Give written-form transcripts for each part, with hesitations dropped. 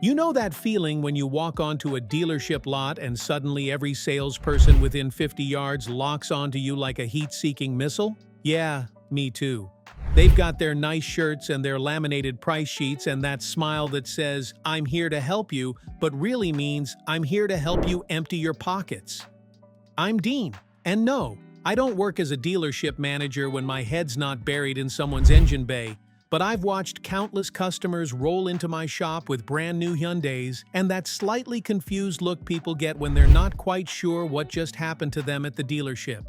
You know that feeling when you walk onto a dealership lot and suddenly every salesperson within 50 yards locks onto you like a heat-seeking missile? Yeah, me too. They've got their nice shirts and their laminated price sheets and that smile that says, "I'm here to help you," but really means, "I'm here to help you empty your pockets." I'm Dean, and no, I don't work as a dealership manager when my head's not buried in someone's engine bay, but I've watched countless customers roll into my shop with brand new Hyundais and that slightly confused look people get when they're not quite sure what just happened to them at the dealership.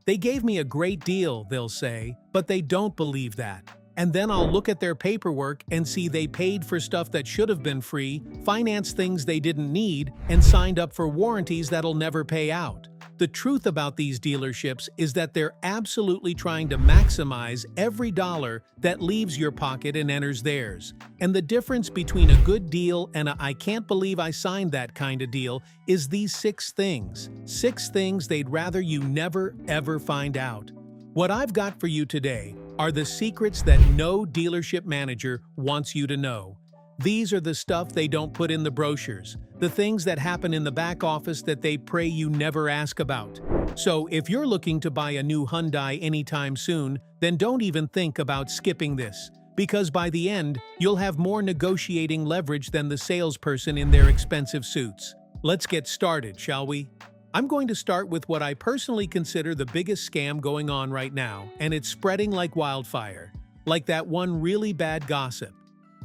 They gave me a great deal, they'll say, but they don't believe that. And then I'll look at their paperwork and see they paid for stuff that should have been free, financed things they didn't need, and signed up for warranties that'll never pay out. The truth about these dealerships is that they're absolutely trying to maximize every dollar that leaves your pocket and enters theirs. And the difference between a good deal and a "I can't believe I signed that" kind of deal is these 6 things. 6 things they'd rather you never, ever find out. What I've got for you today are the secrets that no dealership manager wants you to know. These are the stuff they don't put in the brochures, the things that happen in the back office that they pray you never ask about. So if you're looking to buy a new Hyundai anytime soon, then don't even think about skipping this, because by the end, you'll have more negotiating leverage than the salesperson in their expensive suits. Let's get started, shall we? I'm going to start with what I personally consider the biggest scam going on right now, and it's spreading like wildfire, like that one really bad gossip.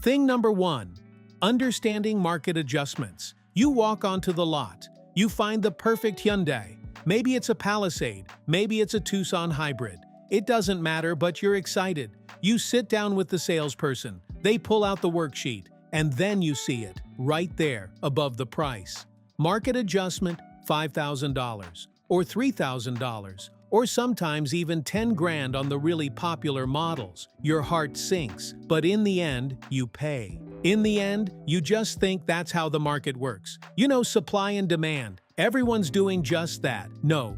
Thing number 1. Understanding market adjustments. You walk onto the lot. You find the perfect Hyundai. Maybe it's a Palisade. Maybe it's a Tucson hybrid. It doesn't matter, but you're excited. You sit down with the salesperson. They pull out the worksheet, and then you see it, right there, above the price. Market adjustment, $5,000, or $3,000, or sometimes even 10 grand on the really popular models. Your heart sinks, but in the end, you pay. In the end, you just think that's how the market works. You know, supply and demand. Everyone's doing just that. No.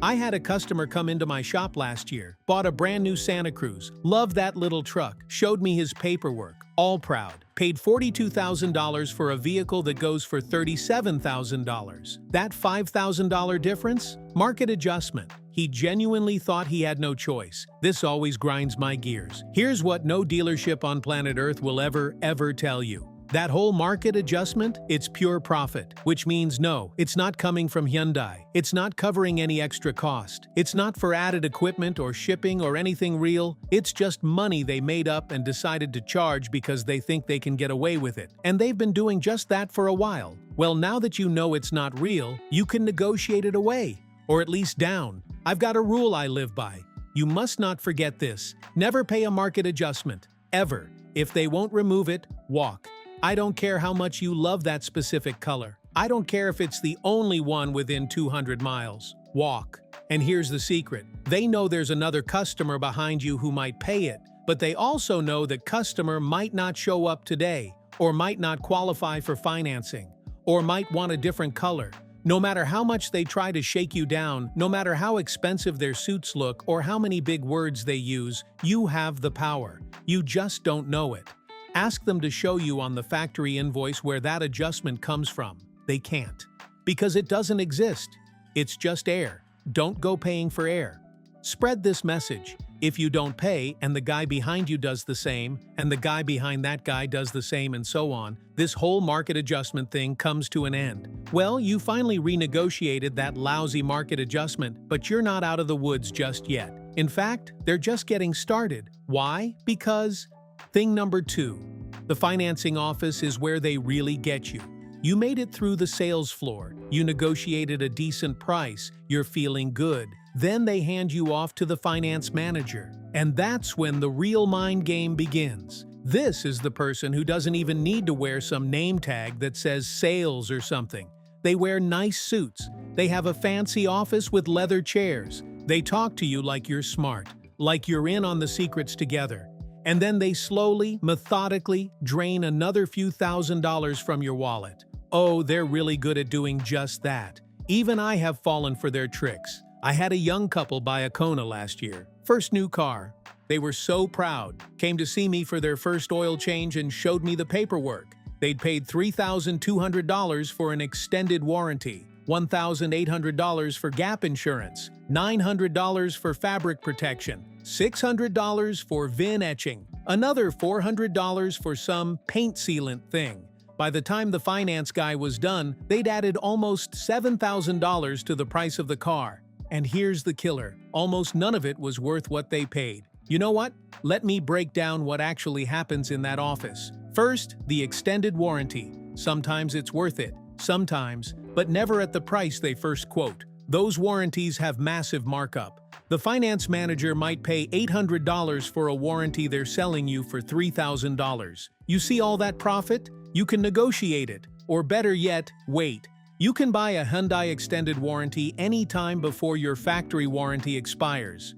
I had a customer come into my shop last year, bought a brand new Santa Cruz, loved that little truck, showed me his paperwork, all proud, paid $42,000 for a vehicle that goes for $37,000. That $5,000 difference? Market adjustment. He genuinely thought he had no choice. This always grinds my gears. Here's what no dealership on planet Earth will ever tell you. That whole market adjustment, it's pure profit, which means no, it's not coming from Hyundai. It's not covering any extra cost. It's not for added equipment or shipping or anything real. It's just money they made up and decided to charge because they think they can get away with it. And they've been doing just that for a while. Well, now that you know it's not real, you can negotiate it away, or at least down. I've got a rule I live by. You must not forget this. Never pay a market adjustment, ever. If they won't remove it, walk. I don't care how much you love that specific color. I don't care if it's the only one within 200 miles. Walk. And here's the secret. They know there's another customer behind you who might pay it, but they also know the customer might not show up today, or might not qualify for financing, or might want a different color. No matter how much they try to shake you down, no matter how expensive their suits look or how many big words they use, you have the power. You just don't know it. Ask them to show you on the factory invoice where that adjustment comes from. They can't. Because it doesn't exist. It's just air. Don't go paying for air. Spread this message. If you don't pay, and the guy behind you does the same, and the guy behind that guy does the same, and so on, this whole market adjustment thing comes to an end. Well, you finally renegotiated that lousy market adjustment, but you're not out of the woods just yet. In fact, they're just getting started. Why? Because... Thing number 2. The financing office is where they really get you. You made it through the sales floor. You negotiated a decent price. You're feeling good. Then they hand you off to the finance manager. And that's when the real mind game begins. This is the person who doesn't even need to wear some name tag that says sales or something. They wear nice suits. They have a fancy office with leather chairs. They talk to you like you're smart, like you're in on the secrets together. And then they slowly, methodically drain another few $1,000s from your wallet. Oh, they're really good at doing just that. Even I have fallen for their tricks. I had a young couple buy a Kona last year. First new car. They were so proud. Came to see me for their first oil change and showed me the paperwork. They'd paid $3,200 for an extended warranty, $1,800 for gap insurance, $900 for fabric protection, $600 for VIN etching, another $400 for some paint sealant thing. By the time the finance guy was done, they'd added almost $7,000 to the price of the car. And here's the killer: almost none of it was worth what they paid. You know what? Let me break down what actually happens in that office. First, the extended warranty. Sometimes it's worth it, sometimes, but never at the price they first quote. Those warranties have massive markup. The finance manager might pay $800 for a warranty they're selling you for $3,000. You see all that profit? You can negotiate it, or better yet, wait. You can buy a Hyundai extended warranty anytime before your factory warranty expires.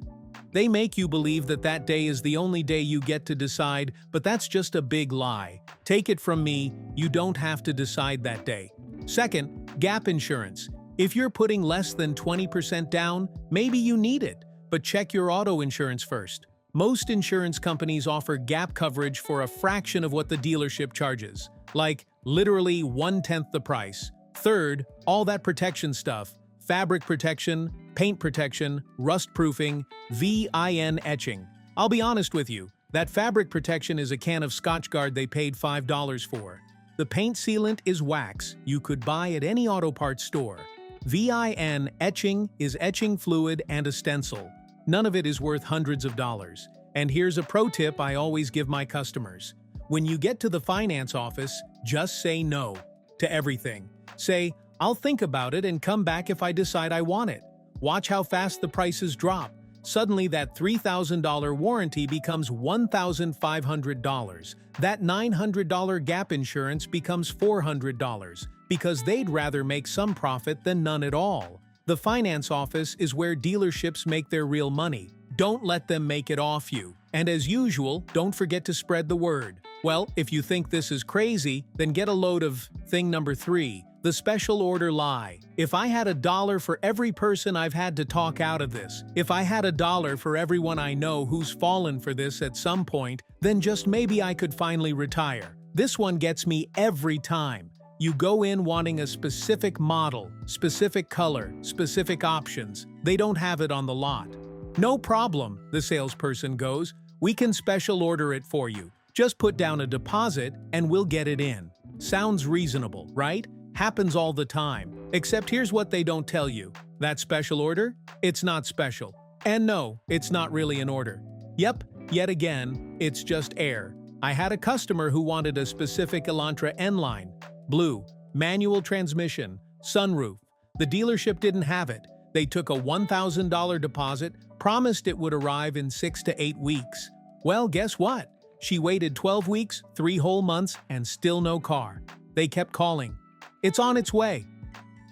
They make you believe that that day is the only day you get to decide, but that's just a big lie. Take it from me, you don't have to decide that day. Second, gap insurance. If you're putting less than 20% down, maybe you need it, but check your auto insurance first. Most insurance companies offer gap coverage for a fraction of what the dealership charges, like literally 1/10 the price. Third, all that protection stuff: fabric protection, paint protection, rust proofing, VIN etching. I'll be honest with you, that fabric protection is a can of Scotchgard they paid $5 for. The paint sealant is wax you could buy at any auto parts store. VIN etching is etching fluid and a stencil. None of it is worth hundreds of dollars. And here's a pro tip I always give my customers. When you get to the finance office, just say no to everything. Say, "I'll think about it and come back if I decide I want it." Watch how fast the prices drop. Suddenly that $3,000 warranty becomes $1,500. That $900 gap insurance becomes $400, because they'd rather make some profit than none at all. The finance office is where dealerships make their real money. Don't let them make it off you. And as usual, don't forget to spread the word. Well, if you think this is crazy, then get a load of thing number 3, the special order lie. If I had $1 for every person I've had to talk out of this, if I had $1 for everyone I know who's fallen for this at some point, then just maybe I could finally retire. This one gets me every time. You go in wanting a specific model, specific color, specific options. They don't have it on the lot. "No problem," the salesperson goes. "We can special order it for you. Just put down a deposit and we'll get it in." Sounds reasonable, right? Happens all the time. Except here's what they don't tell you. That special order? It's not special. And no, it's not really an order. Yep, yet again, it's just air. I had a customer who wanted a specific Elantra N-Line. Blue, manual transmission, sunroof. The dealership didn't have it. They took a $1,000 deposit, promised it would arrive in 6 to 8 weeks. Well, guess what? She waited 12 weeks, 3 whole months, and still no car. They kept calling. "It's on its way.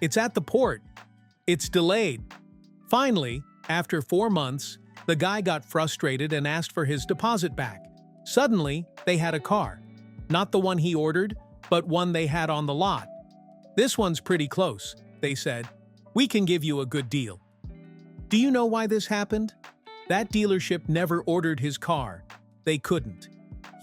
It's at the port. It's delayed." Finally, after 4 months, the guy got frustrated and asked for his deposit back. Suddenly, they had a car. Not the one he ordered, but one they had on the lot. "This one's pretty close," they said. "We can give you a good deal." Do you know why this happened? That dealership never ordered his car. They couldn't.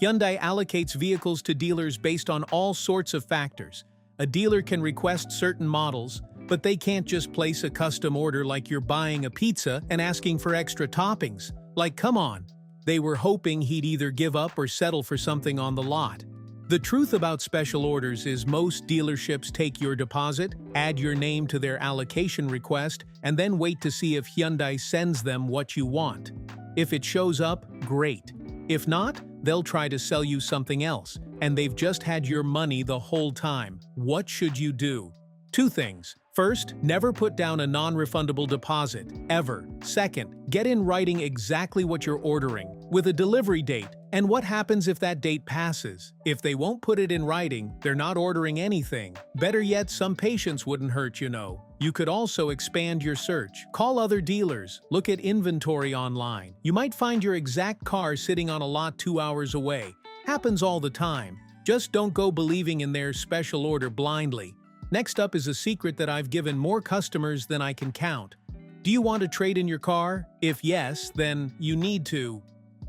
Hyundai allocates vehicles to dealers based on all sorts of factors. A dealer can request certain models, but they can't just place a custom order like you're buying a pizza and asking for extra toppings. Like, come on. They were hoping he'd either give up or settle for something on the lot. The truth about special orders is most dealerships take your deposit, add your name to their allocation request, and then wait to see if Hyundai sends them what you want. If it shows up, great. If not, they'll try to sell you something else, and they've just had your money the whole time. What should you do? 2 things. First, never put down a non-refundable deposit, ever. Second, get in writing exactly what you're ordering, with a delivery date, and what happens if that date passes. If they won't put it in writing, they're not ordering anything. Better yet, some patience wouldn't hurt, you know. You could also expand your search. Call other dealers, look at inventory online. You might find your exact car sitting on a lot 2 hours away. Happens all the time. Just don't go believing in their special order blindly. Next up is a secret that I've given more customers than I can count. Do you want to trade in your car? If yes, then you need to.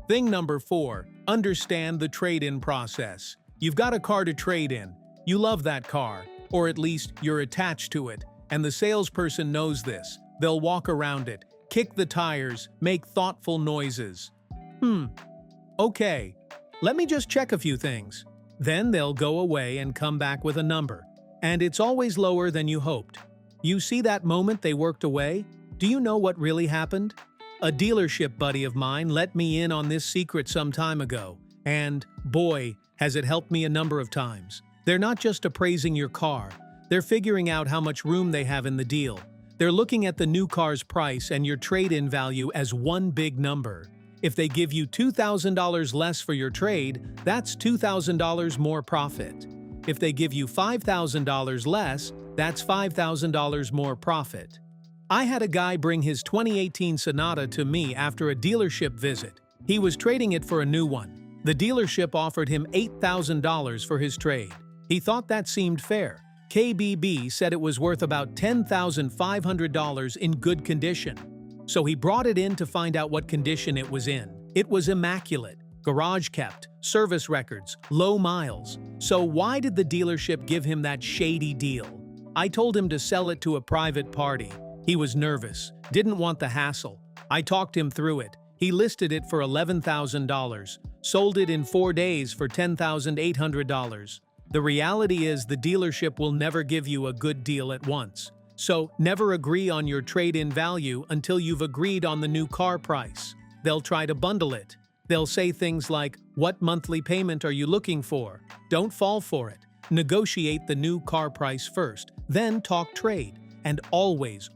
Thing number 4, understand the trade-in process. You've got a car to trade in. You love that car, or at least you're attached to it, and the salesperson knows this. They'll walk around it, kick the tires, make thoughtful noises. Okay, let me just check a few things. Then they'll go away and come back with a number, and it's always lower than you hoped. You see that moment they worked away? Do you know what really happened? A dealership buddy of mine let me in on this secret some time ago, and boy, has it helped me a number of times. They're not just appraising your car, they're figuring out how much room they have in the deal. They're looking at the new car's price and your trade-in value as one big number. If they give you $2,000 less for your trade, that's $2,000 more profit. If they give you $5,000 less, that's $5,000 more profit. I had a guy bring his 2018 Sonata to me after a dealership visit. He was trading it for a new one. The dealership offered him $8,000 for his trade. He thought that seemed fair. KBB said it was worth about $10,500 in good condition. So he brought it in to find out what condition it was in. It was immaculate, garage kept, service records, low miles. So why did the dealership give him that shady deal? I told him to sell it to a private party. He was nervous, didn't want the hassle. I talked him through it. He listed it for $11,000, sold it in 4 days for $10,800. The reality is the dealership will never give you a good deal at once. So never agree on your trade-in value until you've agreed on the new car price. They'll try to bundle it. They'll say things like, "What monthly payment are you looking for?" Don't fall for it. Negotiate the new car price first, then talk trade. And always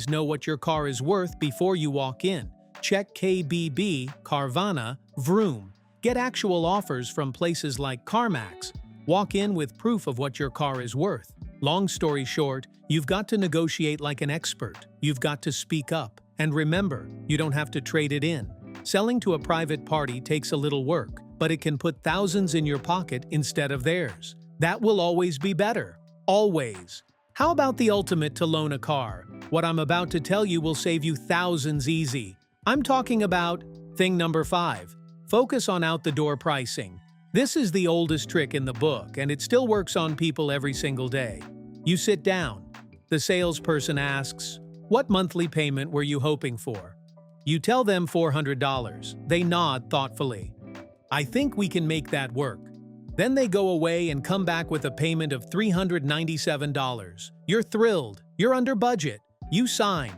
know what your car is worth before you walk in. Check KBB, Carvana, Vroom. Get actual offers from places like CarMax. Walk in with proof of what your car is worth. Long story short, you've got to negotiate like an expert. You've got to speak up. And remember, you don't have to trade it in. Selling to a private party takes a little work, but it can put thousands in your pocket instead of theirs. That will always be better. Always. How about the ultimate to loan a car? What I'm about to tell you will save you thousands easy. I'm talking about thing number 5. Focus on out-the-door pricing. This is the oldest trick in the book, and it still works on people every single day. You sit down. The salesperson asks, "What monthly payment were you hoping for?" You tell them $400. They nod thoughtfully. "I think we can make that work." Then they go away and come back with a payment of $397. You're thrilled. You're under budget. You sign.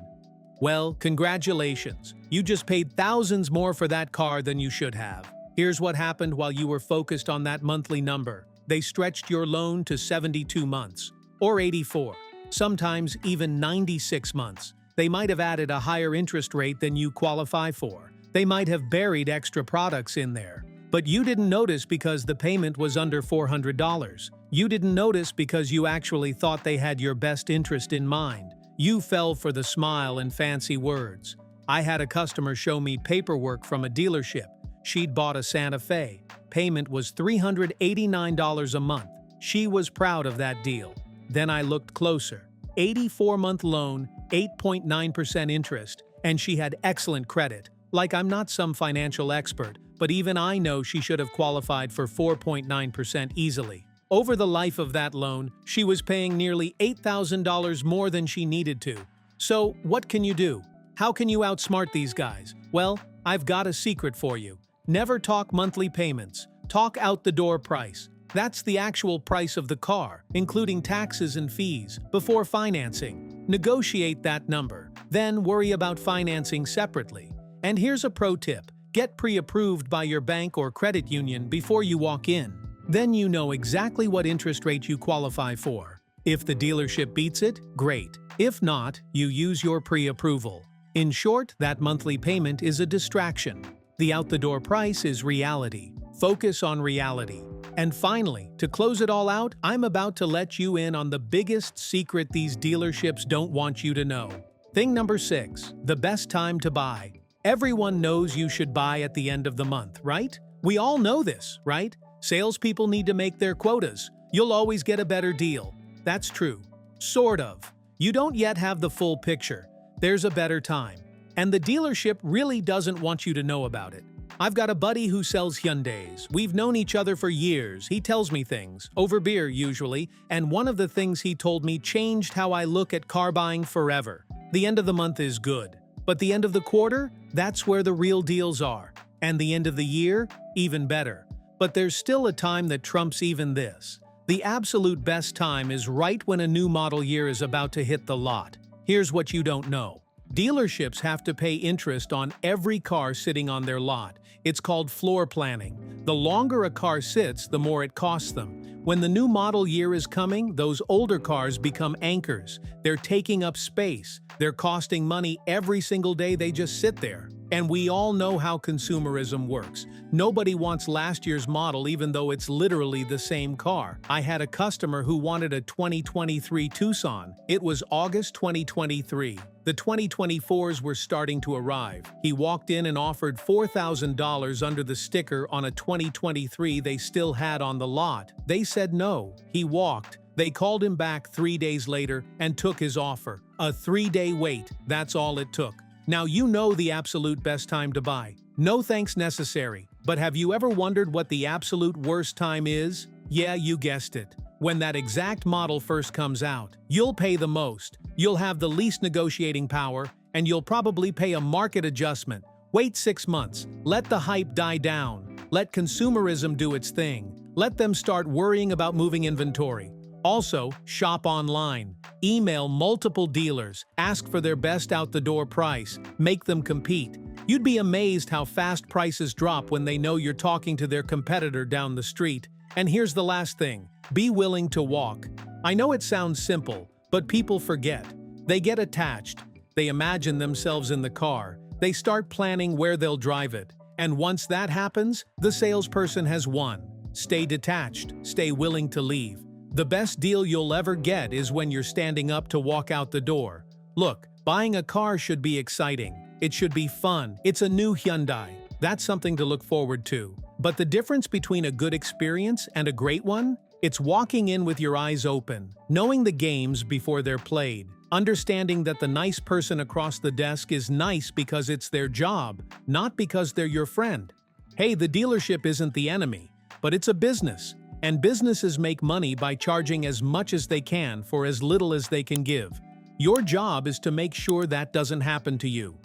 Well, congratulations. You just paid thousands more for that car than you should have. Here's what happened while you were focused on that monthly number. They stretched your loan to 72 months, or 84, sometimes even 96 months. They might have added a higher interest rate than you qualify for. They might have buried extra products in there. But you didn't notice because the payment was under $400. You didn't notice because you actually thought they had your best interest in mind. You fell for the smile and fancy words. I had a customer show me paperwork from a dealership. She'd bought a Santa Fe. Payment was $389 a month. She was proud of that deal. Then I looked closer. 84-month loan, 8.9% interest, and she had excellent credit. Like I'm not some financial expert, but even I know she should have qualified for 4.9% easily. Over the life of that loan, she was paying nearly $8,000 more than she needed to. So, what can you do? How can you outsmart these guys? Well, I've got a secret for you. Never talk monthly payments. Talk out the door price. That's the actual price of the car, including taxes and fees, before financing. Negotiate that number. Then worry about financing separately. And here's a pro tip. Get pre-approved by your bank or credit union before you walk in. Then you know exactly what interest rate you qualify for. If the dealership beats it, great. If not, you use your pre-approval. In short, that monthly payment is a distraction. The out-the-door price is reality. Focus on reality. And finally, to close it all out, I'm about to let you in on the biggest secret these dealerships don't want you to know. Thing number 6, the best time to buy. Everyone knows you should buy at the end of the month, right? We all know this, right? Salespeople need to make their quotas. You'll always get a better deal. That's true. Sort of. You don't yet have the full picture. There's a better time. And the dealership really doesn't want you to know about it. I've got a buddy who sells Hyundais. We've known each other for years. He tells me things, over beer usually, and one of the things he told me changed how I look at car buying forever. The end of the month is good, but the end of the quarter, that's where the real deals are. And the end of the year, even better. But there's still a time that trumps even this. The absolute best time is right when a new model year is about to hit the lot. Here's what you don't know. Dealerships have to pay interest on every car sitting on their lot. It's called floor planning. The longer a car sits, the more it costs them. When the new model year is coming, those older cars become anchors. They're taking up space. They're costing money every single day they just sit there. And we all know how consumerism works. Nobody wants last year's model even though it's literally the same car. I had a customer who wanted a 2023 Tucson. It was August 2023. The 2024s were starting to arrive. He walked in and offered $4,000 under the sticker on a 2023 they still had on the lot. They said no. He walked. They called him back 3 days later and took his offer. A 3-day wait. That's all it took. Now you know the absolute best time to buy. No thanks necessary. But have you ever wondered what the absolute worst time is? Yeah, you guessed it. When that exact model first comes out, you'll pay the most, you'll have the least negotiating power, and you'll probably pay a market adjustment. Wait 6 months. Let the hype die down. Let consumerism do its thing. Let them start worrying about moving inventory. Also, shop online. Email multiple dealers. Ask for their best out-the-door price. Make them compete. You'd be amazed how fast prices drop when they know you're talking to their competitor down the street. And here's the last thing. Be willing to walk. I know it sounds simple, but people forget. They get attached. They imagine themselves in the car. They start planning where they'll drive it. And once that happens, the salesperson has won. Stay detached. Stay willing to leave. The best deal you'll ever get is when you're standing up to walk out the door. Look, buying a car should be exciting. It should be fun. It's a new Hyundai. That's something to look forward to. But the difference between a good experience and a great one? It's walking in with your eyes open, knowing the games before they're played, understanding that the nice person across the desk is nice because it's their job, not because they're your friend. Hey, the dealership isn't the enemy, but it's a business. And businesses make money by charging as much as they can for as little as they can give. Your job is to make sure that doesn't happen to you.